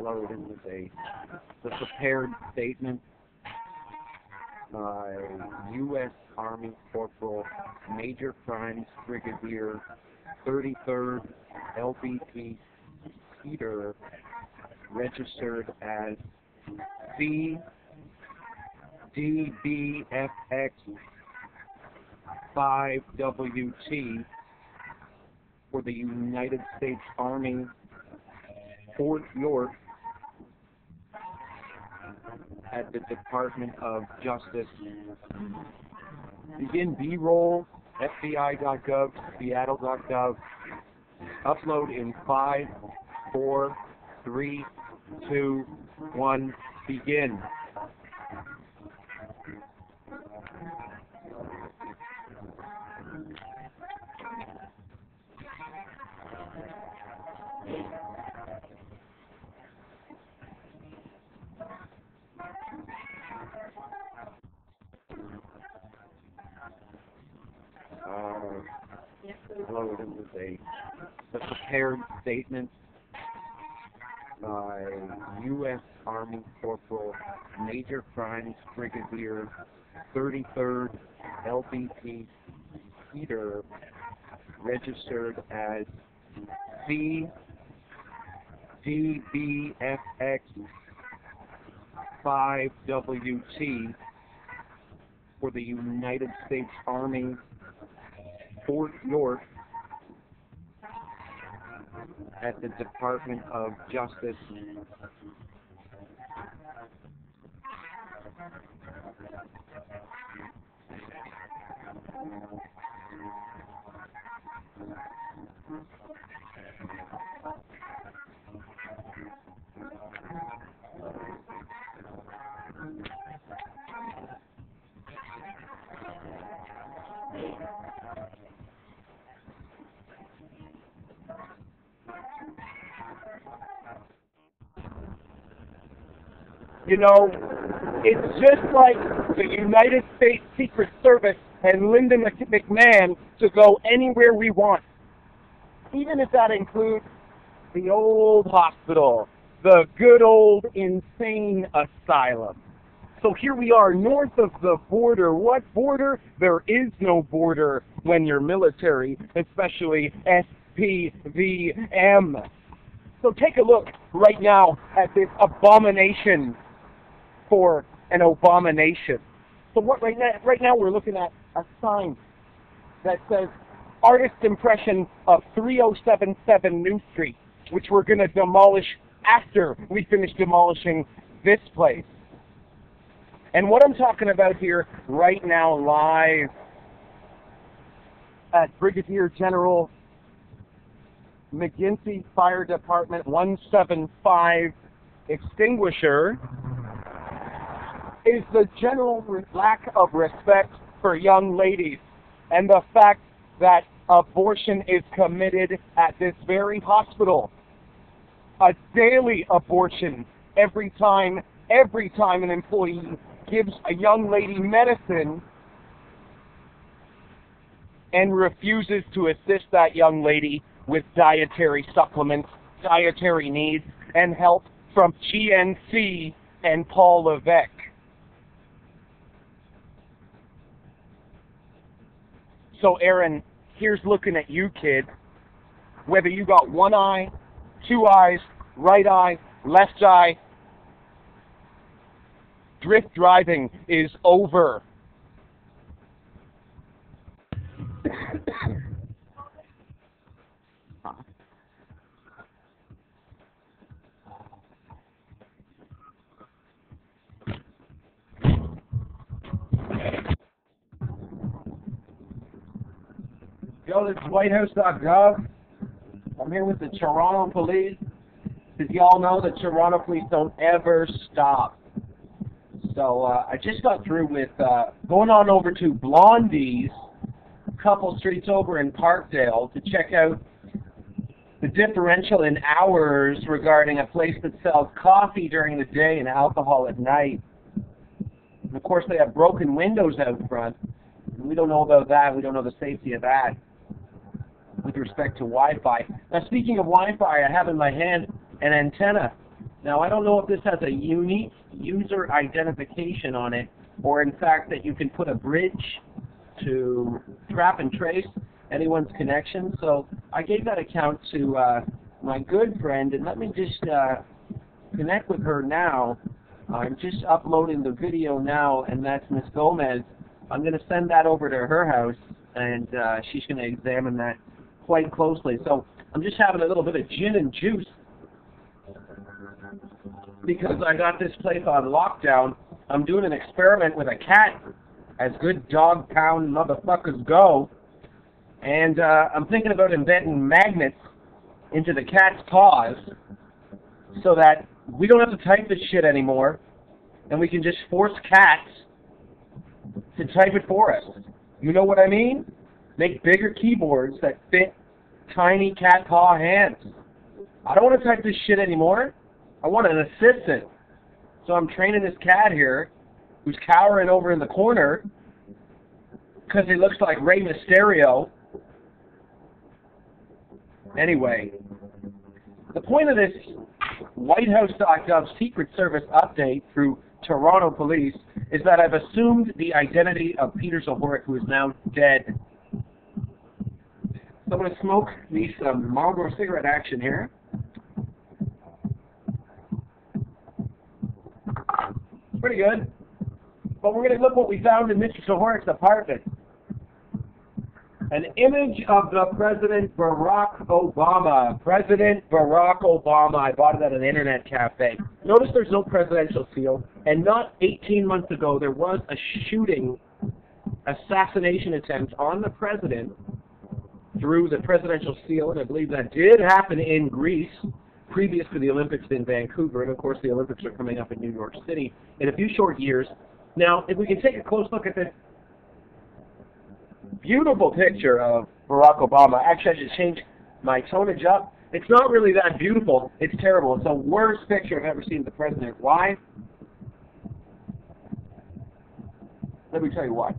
Hello, this is the prepared statement by U.S. Army Corporal Major Crimes Brigadier 33rd LBP Peter, registered as CDBFX 5WT for the United States Army, Fort York, at the Department of Justice. Begin B-roll, FBI.gov, Seattle.gov. Upload in 5, 4, 3, 2, 1, begin. Hello, this is the prepared statement by U.S. Army Corporal Major Crimes Brigadier 33rd LBP Peter, registered as CDBFX 5WT for the United States Army, Fort York, at the Department of Justice. You know, it's just like the United States Secret Service and Linda McMahon to go anywhere we want, even if that includes the old hospital, the good old insane asylum. So here we are, north of the border. What border? There is no border when you're military, especially SPVM. So take a look right now at this abomination for an abomination. So what right now we're looking at a sign that says artist impression of 3077 New Street, which we're going to demolish after we finish demolishing this place. And what I'm talking about here right now live at Brigadier General McGinty Fire Department 175 extinguisher is the general lack of respect for young ladies and the fact that abortion is committed at this very hospital. A daily abortion every time an employee gives a young lady medicine and refuses to assist that young lady with dietary supplements, dietary needs, and help from GNC and Paul Levesque. So Aaron, here's looking at you, kid. Whether you got one eye, two eyes, right eye, left eye, drift driving is over. Yo, this is WhiteHouse.gov. I'm here with the Toronto police. Because y'all know that Toronto police don't ever stop. So I just got through with going on over to Blondie's, a couple streets over in Parkdale, to check out the differential in hours regarding a place that sells coffee during the day and alcohol at night. And of course, they have broken windows out front. We don't know about that. We don't know the safety of that with respect to Wi-Fi. Now, speaking of Wi-Fi, I have in my hand an antenna Now, I don't know if this has a unique user identification on it, or in fact that you can put a bridge to trap and trace anyone's connection. So I gave that account to my good friend, and let me just connect with her now. I'm just uploading the video now, and that's Miss Gomez. I'm going to send that over to her house, and she's going to examine that quite closely. So I'm just having a little bit of gin and juice because I got this place on lockdown. I'm doing an experiment with a cat, as good dog pound motherfuckers go, and I'm thinking about inventing magnets into the cat's paws so that we don't have to type this shit anymore, and we can just force cats to type it for us. You know what I mean? Make bigger keyboards that fit tiny cat paw hands. I don't want to type this shit anymore. I want an assistant. So I'm training this cat here, who's cowering over in the corner because he looks like Rey Mysterio. Anyway, the point of this WhiteHouse.gov Secret Service update through Toronto Police is that I've assumed the identity of Peter Zohoric, who is now dead. So I'm going to smoke me some Marlboro cigarette action here. Pretty good. But we're going to look what we found in Mr. Zohoric's apartment. An image of the President Barack Obama. President Barack Obama. I bought it at an internet cafe. Notice there's no presidential seal. And not 18 months ago, there was a shooting, assassination attempt on the president through the presidential seal. And I believe that did happen in Greece, previous to the Olympics in Vancouver. And of course, the Olympics are coming up in New York City in a few short years. Now, if we can take a close look at this beautiful picture of Barack Obama. Actually, I should change my tonage up. It's not really that beautiful. It's terrible. It's the worst picture I've ever seen of the president. Why? Let me tell you why.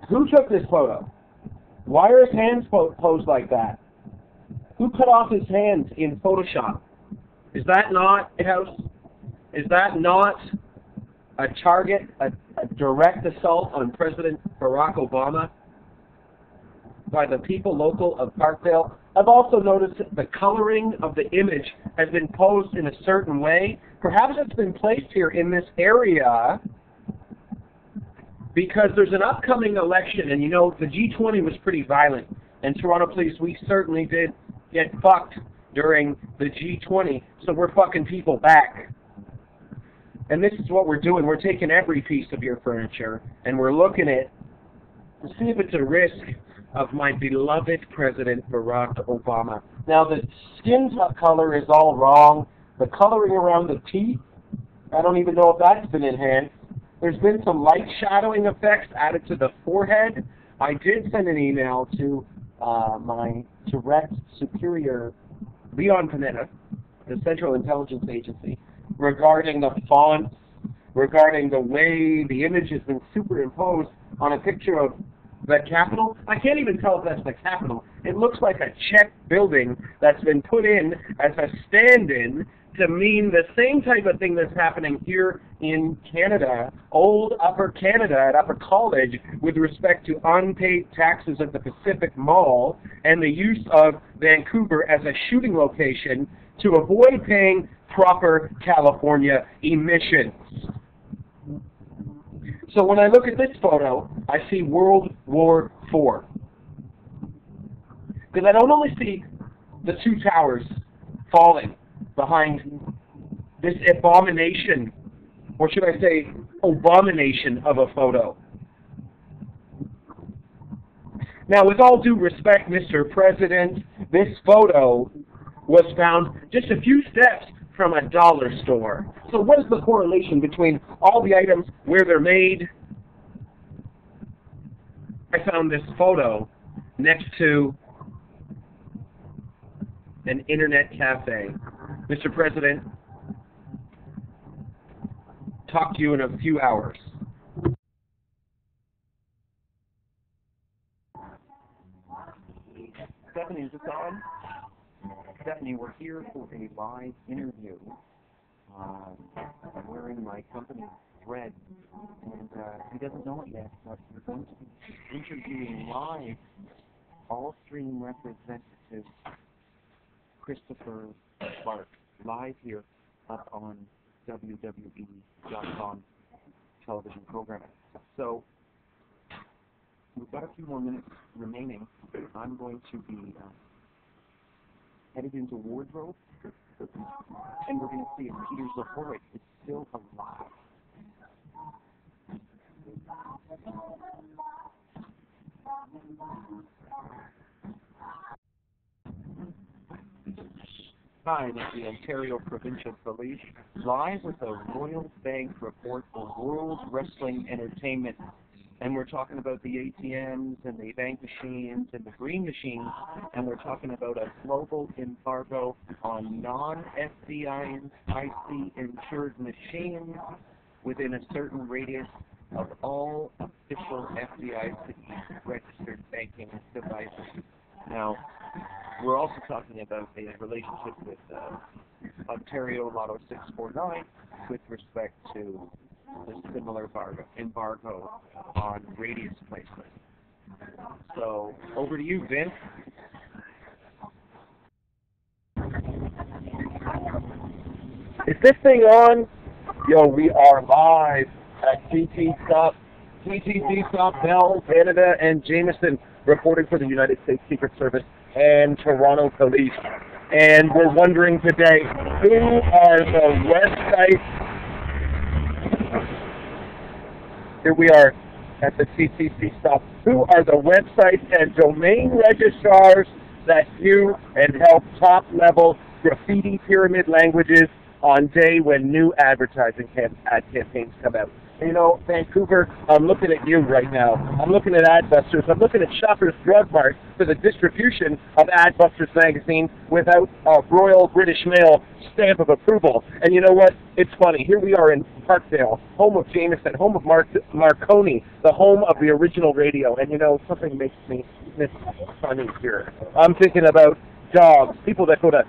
Who took this photo? Why are his hands posed like that? Who cut off his hands in Photoshop? Is that not a house? Is that not a target, a direct assault on President Barack Obama by the people local of Parkdale? I've also noticed that the coloring of the image has been posed in a certain way. Perhaps it's been placed here in this area because there's an upcoming election, and you know, the G20 was pretty violent, and Toronto Police, we certainly did get fucked during the G20, so we're fucking people back. And this is what we're doing. We're taking every piece of your furniture, and we're looking at to see if it's a risk of my beloved President Barack Obama. Now, the skin color is all wrong. The coloring around the teeth, I don't even know if that's been enhanced. There's been some light shadowing effects added to the forehead. I did send an email to my direct superior, Leon Panetta, the Central Intelligence Agency, regarding the fonts, regarding the way the image has been superimposed on a picture of the Capitol. I can't even tell if that's the Capitol. It looks like a Czech building that's been put in as a stand-in to mean the same type of thing that's happening here in Canada, old Upper Canada at Upper College, with respect to unpaid taxes at the Pacific Mall and the use of Vancouver as a shooting location to avoid paying proper California emissions. So when I look at this photo, I see World War IV. Because I don't only see the two towers falling behind this abomination, or should I say abomination of a photo. Now, with all due respect, Mr. President, this photo was found just a few steps from a dollar store. So what is the correlation between all the items, where they're made? I found this photo next to an internet cafe. Mr. President, talk to you in a few hours. Stephanie, is this on? Daffney, we're here for a live interview. I'm wearing my company thread, and he doesn't know it yet, but we're going to be interviewing live All-Stream representative Christopher Clark, live here up on WWE.com television programming. So, we've got a few more minutes remaining. I'm going to be headed into wardrobe, and we're going to see if Peter Zahoric is still alive. Hi, this is the Ontario Provincial Police, live with a Royal Bank report for World Wrestling Entertainment. And we're talking about the ATMs and the bank machines and the green machines, and we're talking about a global embargo on non-FDIC insured machines within a certain radius of all official FDIC registered banking devices. Now, we're also talking about a relationship with Ontario Lotto 649 with respect to the similar embargo on radius placement. So, over to you, Vince. Is this thing on? Yo, we are live at TTC Stop, Bell, Canada, and Jameson, reporting for the United States Secret Service and Toronto Police. And we're wondering today, who are the websites? Here we are at the TTC Stop. Who are the websites and domain registrars that do and help top-level graffiti pyramid languages on day when new advertising ad campaigns come out? You know, Vancouver, I'm looking at you right now. I'm looking at Adbusters. I'm looking at Shoppers Drug Mart for the distribution of Adbusters magazine without a Royal British Mail stamp of approval. And you know what? It's funny. Here we are in Parkdale, home of Jameson, home of Marconi, the home of the original radio. And you know, something makes me funny here. I'm thinking about dogs, people that go to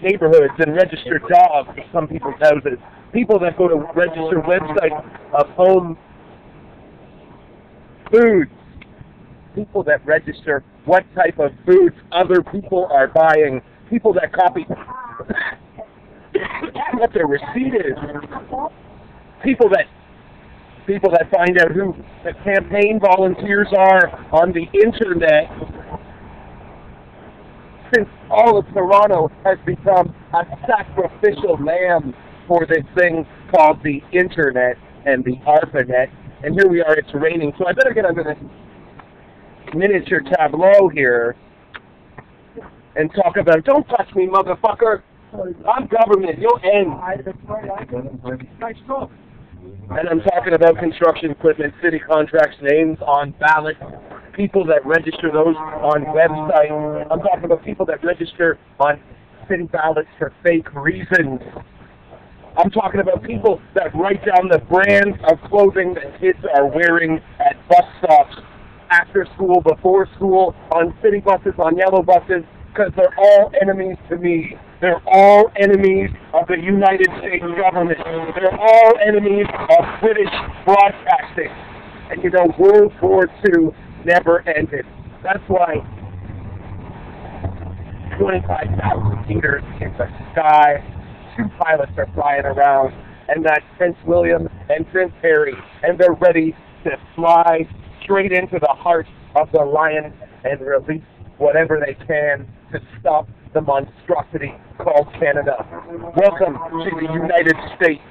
neighborhoods and register dogs at some people's houses, people that go to register websites of home foods, people that register what type of foods other people are buying, people that copy what their receipt is, people that find out who the campaign volunteers are on the internet. Since all of Toronto has become a sacrificial lamb for this thing called the internet and the ARPANET. And here we are, it's raining, so I better get under this miniature tableau here and talk about, don't touch me, motherfucker. I'm government, you'll end. Nice talk. And I'm talking about construction equipment, city contracts, names on ballots, people that register those on websites. I'm talking about people that register on city ballots for fake reasons. I'm talking about people that write down the brands of clothing that kids are wearing at bus stops, after school, before school, on city buses, on yellow buses, because they're all enemies to me. They're all enemies of the United States government. They're all enemies of British broadcasting. And you know, World War II never ended. That's why 25,000 meters in the sky, 2 pilots are flying around, and that's Prince William and Prince Harry, and they're ready to fly straight into the heart of the lion and release whatever they can to stop the monstrosity called Canada. Welcome to the United States.